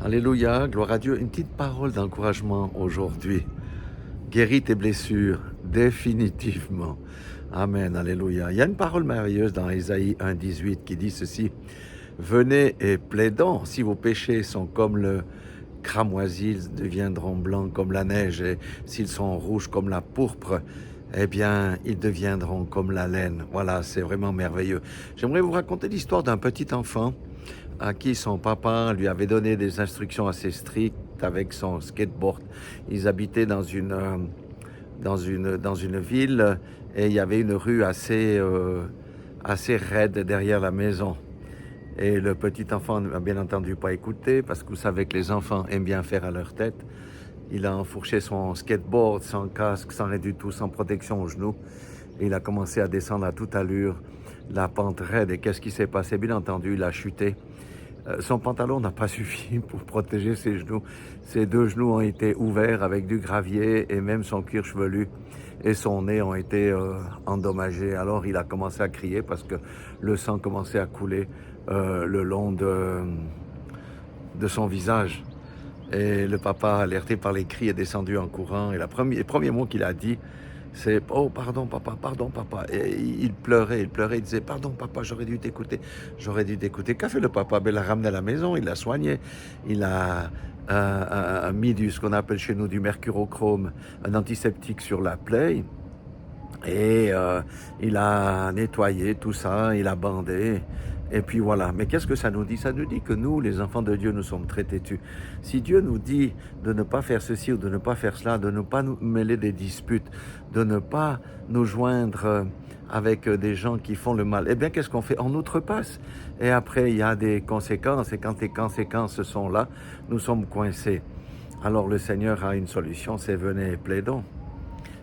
Alléluia, gloire à Dieu. Une petite parole d'encouragement aujourd'hui. Guéris tes blessures, définitivement. Amen, alléluia. Il y a une parole merveilleuse dans Ésaïe 1,18 qui dit ceci. Venez et plaidons, si vos péchés sont comme le cramoisi, ils deviendront blancs comme la neige, et s'ils sont rouges comme la pourpre, eh bien, ils deviendront comme la laine. Voilà, c'est vraiment merveilleux. J'aimerais vous raconter l'histoire d'un petit enfant à qui son papa lui avait donné des instructions assez strictes avec son skateboard. Ils habitaient dans une ville et il y avait une rue assez raide derrière la maison. Et le petit enfant n'a bien entendu pas écouté parce que vous savez que les enfants aiment bien faire à leur tête. Il a enfourché son skateboard sans casque, sans rien du tout, sans protection aux genoux. Et il a commencé à descendre à toute allure la pente raide. Et qu'est-ce qui s'est passé? Bien entendu, il a chuté. Son pantalon n'a pas suffi pour protéger ses genoux. Ses deux genoux ont été ouverts avec du gravier et même son cuir chevelu et son nez ont été endommagés. Alors il a commencé à crier parce que le sang commençait à couler le long de son visage. Et le papa, alerté par les cris, est descendu en courant. Et les premiers mots qu'il a dit, c'est « Oh, pardon papa, pardon papa ». Et il pleurait, il disait « Pardon papa, j'aurais dû t'écouter, j'aurais dû t'écouter ». Qu'a fait le papa? Ben, il l'a ramené à la maison, il l'a soigné, il a mis ce qu'on appelle chez nous du mercurochrome, un antiseptique sur la plaie. Et il a nettoyé tout ça, il a bandé. Et puis voilà. Mais qu'est-ce que ça nous dit? Ça nous dit que nous, les enfants de Dieu, nous sommes très têtus. Si Dieu nous dit de ne pas faire ceci ou de ne pas faire cela, de ne pas nous mêler des disputes, de ne pas nous joindre avec des gens qui font le mal, eh bien, qu'est-ce qu'on fait? On outrepasse. Et après, il y a des conséquences. Et quand les conséquences sont là, nous sommes coincés. Alors le Seigneur a une solution, c'est venez et plaidons.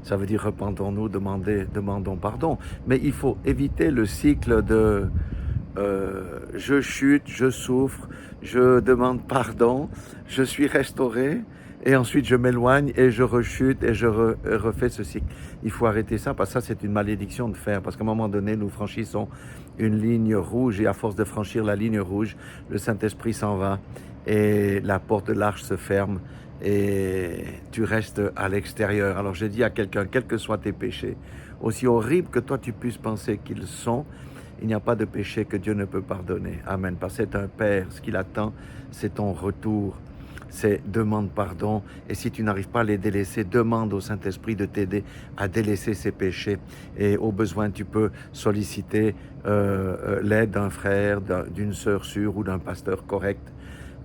Ça veut dire repentons-nous, demandons pardon. Mais il faut éviter le cycle de je chute, je souffre, je demande pardon, je suis restauré et ensuite je m'éloigne et je rechute et je refais ce cycle. Il faut arrêter ça parce que ça c'est une malédiction de faire parce qu'à un moment donné nous franchissons une ligne rouge et à force de franchir la ligne rouge, le Saint-Esprit s'en va et la porte de l'arche se ferme et tu restes à l'extérieur. Alors je dis à quelqu'un, quels que soient tes péchés, aussi horribles que toi tu puisses penser qu'ils sont, il n'y a pas de péché que Dieu ne peut pardonner. Amen. Parce que c'est un Père. Ce qu'il attend, c'est ton retour. C'est demande pardon. Et si tu n'arrives pas à les délaisser, demande au Saint-Esprit de t'aider à délaisser ces péchés. Et au besoin, tu peux solliciter l'aide d'un frère, d'une sœur sûre ou d'un pasteur correct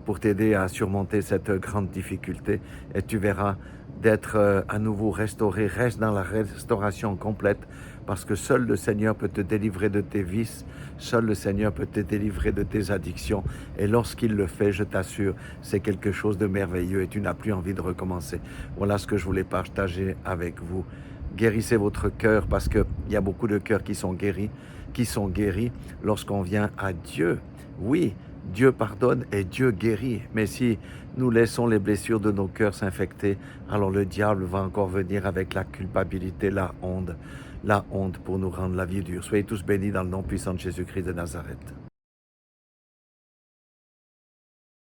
pour t'aider à surmonter cette grande difficulté. Et tu verras d'être à nouveau restauré. Reste dans la restauration complète parce que seul le Seigneur peut te délivrer de tes vices, seul le Seigneur peut te délivrer de tes addictions. Et lorsqu'il le fait, je t'assure, c'est quelque chose de merveilleux et tu n'as plus envie de recommencer. Voilà ce que je voulais partager avec vous. Guérissez votre cœur parce qu'il y a beaucoup de cœurs qui sont guéris lorsqu'on vient à Dieu. Oui, Dieu pardonne et Dieu guérit. Mais si nous laissons les blessures de nos cœurs s'infecter, alors le diable va encore venir avec la culpabilité, la honte pour nous rendre la vie dure. Soyez tous bénis dans le nom puissant de Jésus-Christ de Nazareth.